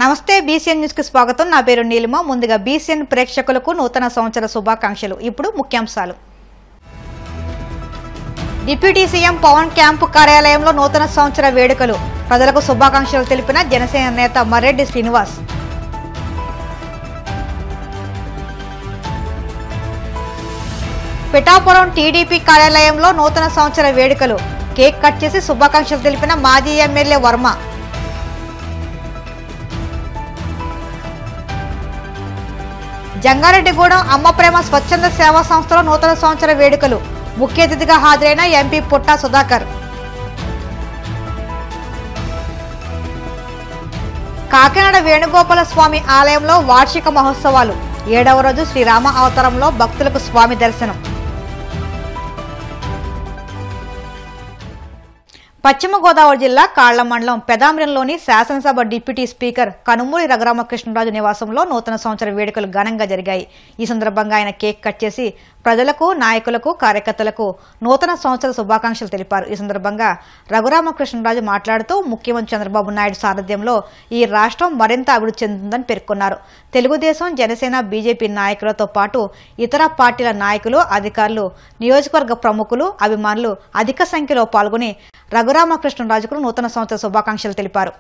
నమస్తే BCN news కి స్వాగతం। నా పేరు నీలిమ। ముందుగా బీసీఎన్ ప్రేక్షకులకు నూతన సంవత్సర శుభాకాంక్షలు। ఇప్పుడు ముఖ్యాంశాలు। డిప్యూటీ సీఎం పవన్ క్యాంపు కార్యాలయంలో నూతన సంవత్సర వేడుకలు। ప్రజలకు శుభాకాంక్షలు తెలిపిన జనసేన నేత మర్రెడ్డి శ్రీనివాస్। పిఠాపురం టీడీపీ కార్యాలయంలో నూతన సంవత్సర వేడుకలు। కేక్ కట్ చేసి శుభాకాంక్షలు తెలిపిన మాజీ ఎమ్మెల్యే వర్మ। జంగారెడ్డిగూడెం అమ్మ ప్రేమ స్వచ్ఛంద సేవా సంస్థలో నూతన సంవత్సర వేడుకలు। ముఖ్య అతిథిగా హాజరైన ఎంపీ పుట్టా సుధాకర్। కాకినాడ వేణుగోపాల స్వామి ఆలయంలో వార్షిక మహోత్సవాలు। 7వ రోజు శ్రీరామ అవతారంలో భక్తులకు స్వామి దర్శనం। పశ్చిమ గోదావరి జిల్లా కాళ్ల మండలం పెదాంబ్రంలోని శాసనసభ డిప్యూటీ స్పీకర్ కనుమూరి రఘురామకృష్ణరాజు నివాసంలో నూతన సంవత్సర వేడుకలు ఘనంగా జరిగాయి। ఈ సందర్భంగా ఆయన కేక్ కట్ చేసి ప్రజలకు, నాయకులకు, కార్యకర్తలకు నూతన సంవత్సర శుభాకాంక్షలు తెలిపారు। ఈ సందర్భంగా రఘురామకృష్ణరాజు మాట్లాడుతూ ముఖ్యమంత్రి చంద్రబాబు నాయుడు సారథ్యంలో ఈ రాష్ట్రం మరింత అభివృద్ధి చెందుతుందని పేర్కొన్నారు। తెలుగుదేశం, జనసేన, బీజేపీ నాయకులతో పాటు ఇతర పార్టీల నాయకులు, అధికారులు, నియోజకవర్గ ప్రముఖులు, అభిమానులు అధిక సంఖ్యలో పాల్గొని రఘురామకృష్ణరాజుకు నూతన సంవత్సర శుభాకాంక్షలు తెలిపారు।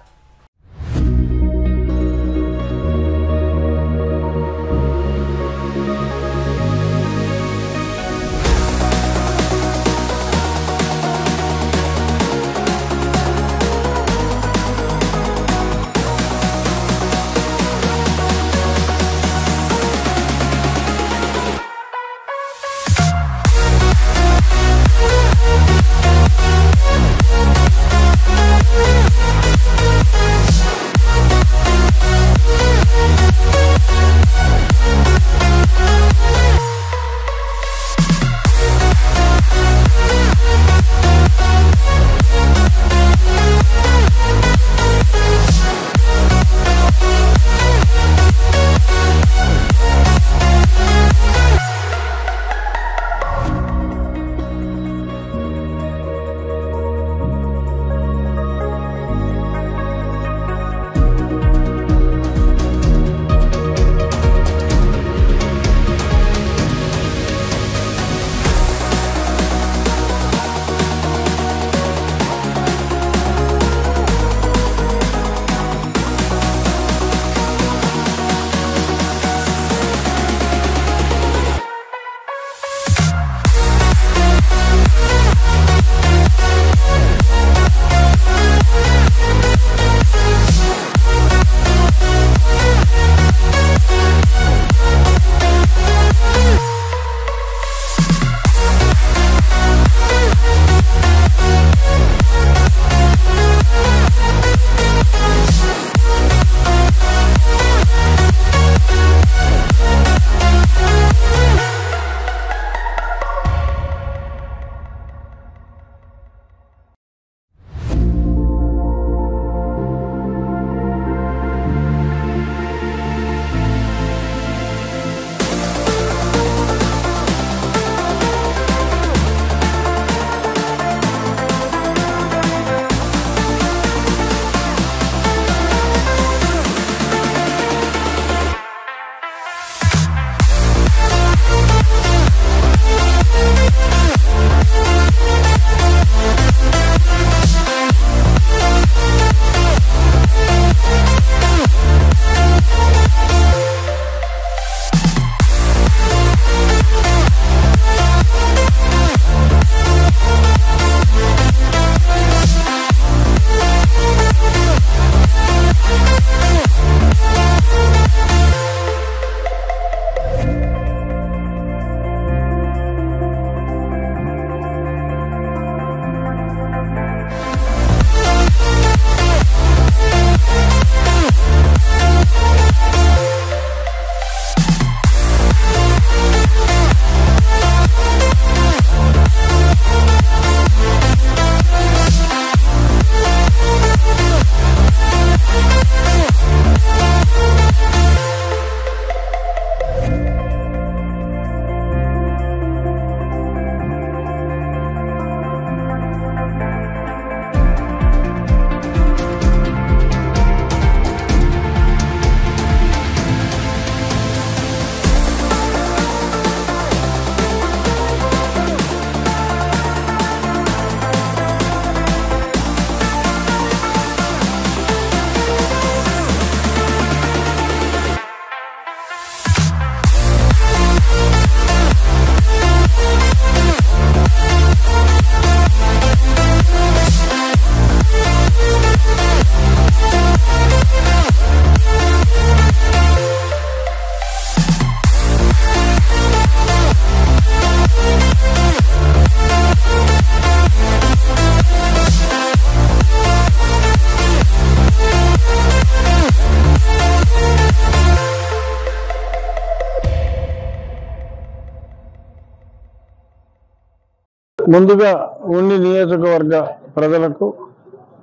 ముందుగా ఉండి నియోజకవర్గ ప్రజలకు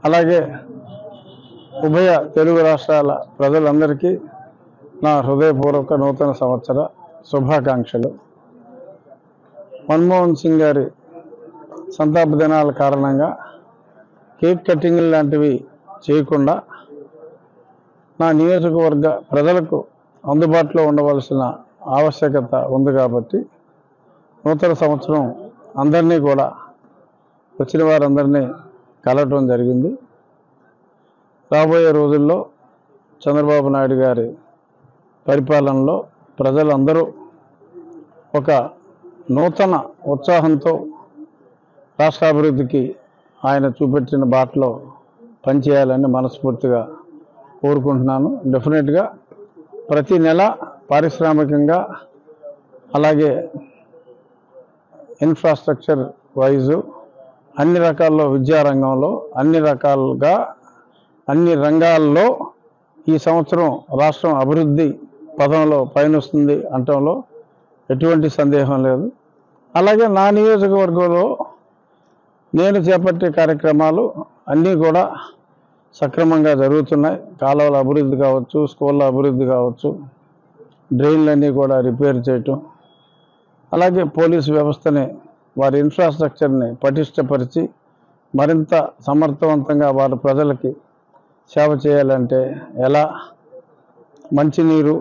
అలాగే ఉభయ తెలుగు రాష్ట్రాల ప్రజలందరికీ నా హృదయపూర్వక నూతన సంవత్సర శుభాకాంక్షలు. మన్మోహన్ సింగ్ గారి సంతాప దినాల కారణంగా కేక్ కటింగ్ లాంటివి చేయకుండా నా నియోజకవర్గ ప్రజలకు అందుబాటులో ఉండవలసిన ఆవశ్యకత ఉంది కాబట్టి నూతన సంవత్సరం అందరినీ కూడా వచ్చిన వారందరినీ కలవటం జరిగింది. రాబోయే రోజుల్లో చంద్రబాబు నాయుడు గారి పరిపాలనలో ప్రజలందరూ ఒక నూతన ఉత్సాహంతో రాష్ట్రాభివృద్ధికి ఆయన చూపెట్టిన బాటలో పనిచేయాలని మనస్ఫూర్తిగా కోరుకుంటున్నాను. డెఫినెట్గా ప్రతి నెల పారిశ్రామికంగా అలాగే ఇన్ఫ్రాస్ట్రక్చర్ వైజు అన్ని రకాల్లో విద్యారంగంలో అన్ని రకాలుగా అన్ని రంగాల్లో ఈ సంవత్సరం రాష్ట్రం అభివృద్ధి పదంలో పయనిస్తుంది అనటంలో ఎటువంటి సందేహం లేదు. అలాగే నా నియోజకవర్గంలో నేను చేపట్టే కార్యక్రమాలు అన్నీ కూడా సక్రమంగా జరుగుతున్నాయి. కాలువల అభివృద్ధి కావచ్చు, స్కూళ్ళ అభివృద్ధి కావచ్చు, డ్రైన్లన్నీ కూడా రిపేర్ చేయటం, అలాగే పోలీసు వ్యవస్థని వారి ఇన్ఫ్రాస్ట్రక్చర్ని పటిష్టపరిచి మరింత సమర్థవంతంగా వారి ప్రజలకి సేవ చేయాలంటే ఎలా మంచినీరు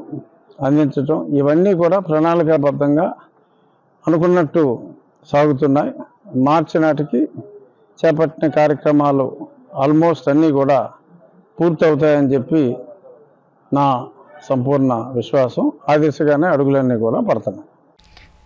అందించటం, ఇవన్నీ కూడా ప్రణాళికాబద్ధంగా అనుకున్నట్టు సాగుతున్నాయి. మార్చి నాటికి చేపట్టిన కార్యక్రమాలు ఆల్మోస్ట్ అన్నీ కూడా పూర్తవుతాయని చెప్పి నా సంపూర్ణ విశ్వాసం. ఆ దిశగానే అడుగులన్నీ కూడా పడుతున్నాయి.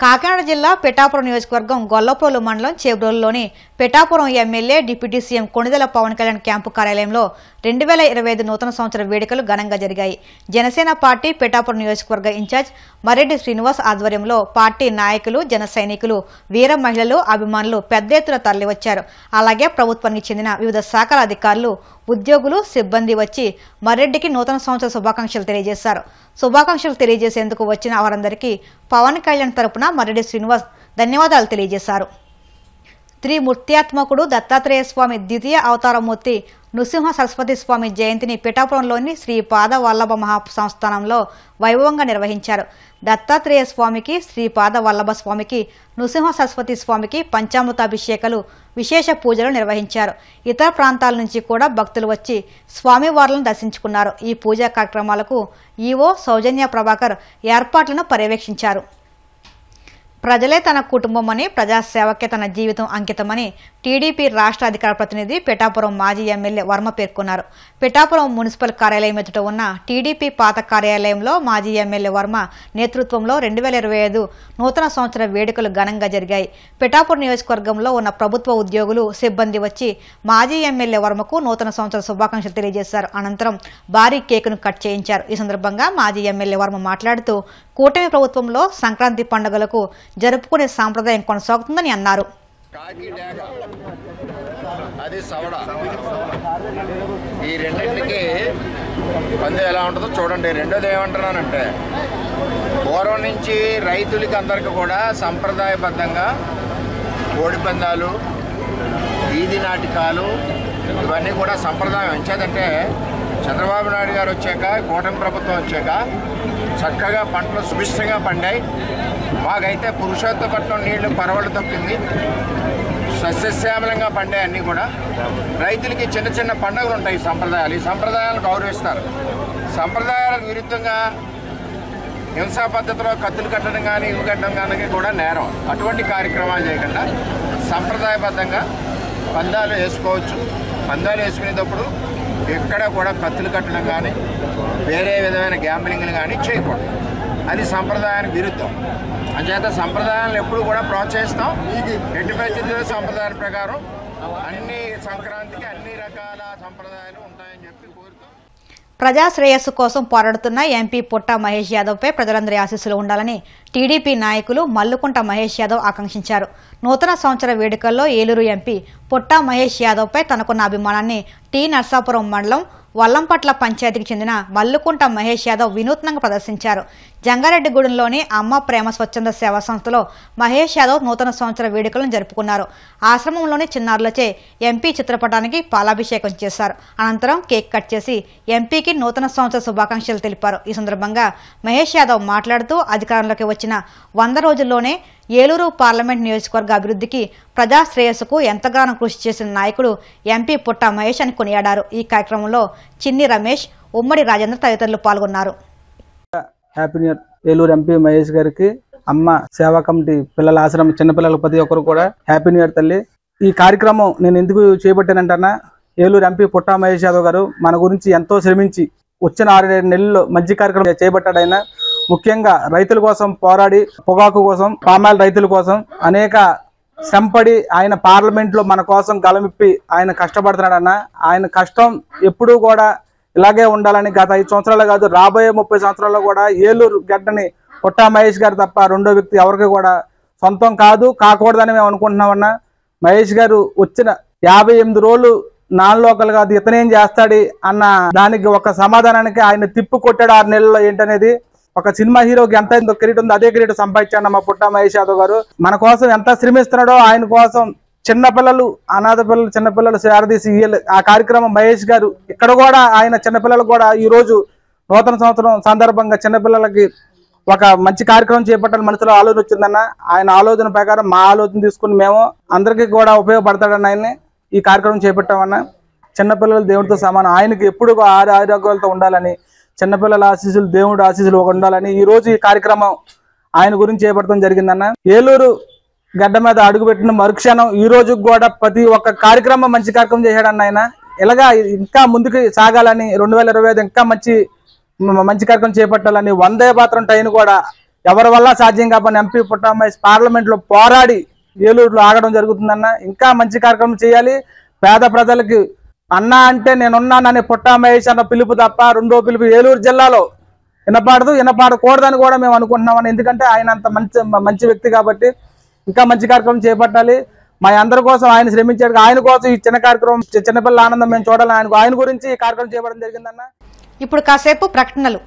కాకినాడ జిల్లా పిఠాపురం నియోజకవర్గం గొల్లప్రోలు మండలం చేబ్రోలులోని Pithapuram MLA deputy CM Konidela Pawan Kalyan camp కార్యాలయంలో 2025 నూతన సంవత్సర వేడుకలు ఘనంగా జరిగాయి. జనసేన పార్టీ పిఠాపురం నియోజకవర్గ ఇన్ఛార్జ్ మరెడ్డి శ్రీనివాస్ ఆధ్వర్యంలో పార్టీ నాయకులు, జన సైనికులు, వీర మహిళలు, అభిమానులు పెద్ద ఎత్తున తరలివచ్చారు. అలాగే ప్రభుత్వానికి చెందిన వివిధ శాఖల అధికారులు, ఉద్యోగులు, సిబ్బంది వచ్చి మరెడ్డికి నూతన సంవత్సర శుభాకాంక్షలు తెలియజేశారు. శుభాకాంక్షలు తెలియజేసేందుకు వచ్చిన వారందరికీ పవన్ కళ్యాణ్ తరపున మరెడ్డి శ్రీనివాస్ ధన్యవాదాలు తెలియజేశారు. త్రిమూర్త్యాత్మకుడు దత్తాత్రేయ స్వామి ద్వితీయ అవతారమూర్తి నృసింహ సరస్వతి స్వామి జయంతిని పిఠాపురంలోని శ్రీ పాద వల్లభ మహా సంస్థానంలో వైభవంగా నిర్వహించారు. దత్తాత్రేయ స్వామికి, శ్రీ పాద వల్లభ స్వామికి, నృసింహ సరస్వతి స్వామికి పంచామృతాభిషేకాలు, విశేష పూజలు నిర్వహించారు. ఇతర ప్రాంతాల నుంచి కూడా భక్తులు వచ్చి స్వామివార్లను దర్శించుకున్నారు. ఈ పూజా కార్యక్రమాలకు ఈవో సౌజన్య ప్రభాకర్ ఏర్పాట్లను పర్యవేక్షించారు. ప్రజలే తన కుటుంబమని, ప్రజాసేవకే తన జీవితం అంకితమని టీడీపీ రాష్ట్ర అధికార ప్రతినిధి పిఠాపురం మాజీ ఎమ్మెల్యే వర్మ పేర్కొన్నారు. పిఠాపురం మున్సిపల్ కార్యాలయం ఎదుట ఉన్న టీడీపీ పాత కార్యాలయంలో మాజీ ఎమ్మెల్యే వర్మ నేతృత్వంలో 2025 నూతన సంవత్సర వేడుకలు ఘనంగా జరిగాయి. పిఠాపురం నియోజకవర్గంలో ఉన్న ప్రభుత్వ ఉద్యోగులు, సిబ్బంది వచ్చి మాజీ ఎమ్మెల్యే వర్మకు నూతన సంవత్సర శుభాకాంక్షలు తెలియజేశారు. అనంతరం భారీ కేకును కట్ చేయించారు. ఈ సందర్భంగా మాజీ ఎమ్మెల్యే వర్మ మాట్లాడుతూ కూటమి ప్రభుత్వంలో సంక్రాంతి పండుగలకు జరుపుకునే సాంప్రదాయం కొనసాగుతుందని అన్నారు. అది సవడ, ఈ రెండింటికి పంది ఎలా ఉంటుందో చూడండి. రెండోది ఏమంటున్నానంటే, పూర్వం నుంచి రైతులకి అందరికీ కూడా సంప్రదాయబద్ధంగా కోడి పందాలు, వీధి నాటకాలు ఇవన్నీ కూడా సంప్రదాయం. ఎంచేదంటే చంద్రబాబు నాయుడు గారు వచ్చాక, కూటమి ప్రభుత్వం వచ్చాక చక్కగా పంటలు సుభిష్టంగా పండాయి. మాకైతే పురుషోత్తపట్నం నీళ్లు పరవళ్ళు తొక్కింది, సస్యశ్యామలంగా పండాయి. అన్నీ కూడా రైతులకి చిన్న చిన్న పండుగలు ఉంటాయి. ఈ సంప్రదాయాలను గౌరవిస్తారు. సంప్రదాయాలకు విరుద్ధంగా హింసా పద్ధతిలో కత్తులు కట్టడం కానీ, ఇవి కట్టడం కానీ కూడా నేరం. అటువంటి కార్యక్రమాలు చేయకుండా సంప్రదాయబద్ధంగా పందాలు వేసుకోవచ్చు. పందాలు వేసుకునేటప్పుడు ఎక్కడ కూడా కత్తులు కట్టడం కానీ, వేరే విధమైన గ్యాంబ్లింగ్లు కానీ చేయకూడదు. అది సంప్రదాయానికి విరుద్ధం. అంచేత సంప్రదాయాలను ఎప్పుడు కూడా ప్రోత్సహిస్తాం. ఎట్టి పరిస్థితుల్లో సంప్రదాయాల ప్రకారం అన్ని సంక్రాంతికి అన్ని రకాల సంప్రదాయాలు ఉంటాయని చెప్పి కోరుతాం. ప్రజా శ్రేయస్సు కోసం పోరాడుతున్న ఎంపీ పుట్టా మహేష్ యాదవ్పై ప్రజలందరి ఆశీస్సులు ఉండాలని టీడీపీ నాయకులు మల్లుకుంట మహేష్ యాదవ్ ఆకాంక్షించారు. నూతన సంవత్సర వేడుకల్లో ఏలూరు ఎంపీ పుట్టా మహేష్ యాదవ్పై తనకున్న అభిమానాన్ని టీ నర్సాపురం మండలం వల్లంపట్ల పంచాయతీకి చెందిన మల్లుకుంట మహేష్ యాదవ్ వినూత్నంగా ప్రదర్శించారు. జంగారెడ్డిగూడెంలోని అమ్మ ప్రేమ స్వచ్ఛంద సేవా సంస్థలో మహేష్ యాదవ్ నూతన సంవత్సర వేడుకలను జరుపుకున్నారు. ఆశ్రమంలోని చిన్నారులచే ఎంపీ చిత్రపటానికి పాలాభిషేకం చేశారు. అనంతరం కేక్ కట్ చేసి ఎంపీకి నూతన సంవత్సర శుభాకాంక్షలు తెలిపారు. ఈ సందర్భంగా మహేష్ యాదవ్ మాట్లాడుతూ అధికారంలోకి వచ్చిన 100 రోజుల్లోనే ఏలూరు పార్లమెంట్ నియోజకవర్గ అభివృద్ధికి ప్రజా శ్రేయస్సుకు ఎంతగానో కృషి చేసిన నాయకుడు ఎంపీ పుట్ట మహేష్ అని కొనియాడారు. ఈ కార్యక్రమంలో చిన్ని రమేష్, ఉమ్మడి రాజేంద్ర తదితరులు పాల్గొన్నారు. Happy new year Eluru MP Mahesh గారికి, అమ్మ సేవా కమిటీ పిల్లల ఆశ్రమం చిన్నపిల్లలకు ప్రతి ఒక్కరు కూడా హ్యాపీ న్యూ ఇయర్ తల్లి. ఈ కార్యక్రమం నేను ఎందుకు చేపట్టానంటన్నా, ఏలూరు ఎంపీ పుట్ట మహేష్ యాదవ్ గారు మన గురించి ఎంతో శ్రమించి వచ్చిన 6-7 నెలల్లో మంచి కార్యక్రమం చేపట్టాడు. ఆయన ముఖ్యంగా రైతుల కోసం పోరాడి, పొగాకు కోసం, పామాయిల్ రైతుల కోసం అనేక శ్రమపడి ఆయన పార్లమెంట్లో మన కోసం గలమిప్పి ఆయన కష్టపడుతున్నాడన్న. ఆయన కష్టం ఎప్పుడూ కూడా ఇలాగే ఉండాలని గత 5 సంవత్సరాలు కాదు, రాబోయే 30 సంవత్సరాల్లో కూడా ఏలూరు గడ్డని పుట్ట మహేష్ గారు తప్ప రెండో వ్యక్తి ఎవరికి కూడా సొంతం కాదు, కాకూడదని మేము అనుకుంటున్నామన్నా. మహేష్ గారు వచ్చిన 58 రోజులు నాన్ లోకల్ కాదు, ఇతనేం చేస్తాడు అన్న దానికి ఒక సమాధానానికి ఆయన తిప్పు కొట్టాడు 6 నెలల్లో. ఏంటనేది ఒక సినిమా హీరోకి ఎంత కిరీటం ఉందో అదే కిరీటం సంపాదించాడు మా పుట్ట మహేష్ యాదవ్ గారు. మన కోసం ఎంత శ్రమిస్తున్నాడో ఆయన కోసం చిన్నపిల్లలు, అనాథ పిల్లలు, చిన్నపిల్లలు సేరదీసి ఆ కార్యక్రమం మహేష్ గారు ఇక్కడ కూడా ఆయన చిన్నపిల్లలకు కూడా ఈ రోజు నూతన సంవత్సరం సందర్భంగా చిన్నపిల్లలకి ఒక మంచి కార్యక్రమం చేపట్టాలని మనసులో ఆలోచన వచ్చిందన్న. ఆయన ఆలోచన ప్రకారం మా ఆలోచన తీసుకుని మేము అందరికీ కూడా ఉపయోగపడతాడన్న ఆయన్ని ఈ కార్యక్రమం చేపట్టామన్నా. చిన్నపిల్లలు దేవుడితో సమానం, ఆయనకి ఎప్పుడు ఆరోగ్యాలతో ఉండాలని, చిన్నపిల్లల ఆశీస్సులు దేవుడు ఆశీస్సులు ఉండాలని ఈ రోజు ఈ కార్యక్రమం ఆయన గురించి చేపట్టడం జరిగిందన్న. ఏలూరు గడ్డ మీద అడుగుపెట్టిన మరుక్షణం ఈ రోజు కూడా ప్రతి ఒక్క కార్యక్రమం మంచి కార్యక్రమం చేశాడన్న ఆయన. ఇలాగా ఇంకా ముందుకు సాగాలని 2025 ఇంకా మంచి కార్యక్రమం చేపట్టాలని వందే మాత్రం టైం కూడా ఎవరి వల్ల సాధ్యం కాకపోయినా ఎంపీ పుట్ట మహేష్ పార్లమెంట్లో పోరాడి ఏలూరులో ఆగడం జరుగుతుందన్న. ఇంకా మంచి కార్యక్రమం చేయాలి. పేద ప్రజలకి అన్న అంటే నేనున్నానని పుట్ట మహేష్ అన్న పిలుపు తప్ప రెండో పిలుపు ఏలూరు జిల్లాలో వినపడకూడదని కూడా మేము అనుకుంటున్నామని. ఎందుకంటే ఆయన అంత మంచి వ్యక్తి కాబట్టి ఇంకా మంచి కార్యక్రమం చేపట్టాలి. మా అందరి కోసం ఆయన శ్రమించాడు. ఆయన కోసం ఈ చిన్న కార్యక్రమం, చిన్నపిల్లల ఆనందం మేము చూడాలని ఆయన గురించి ఈ కార్యక్రమం చేపట్టడం జరిగిందన్న. ఇప్పుడు కాసేపు ప్రకటనలు.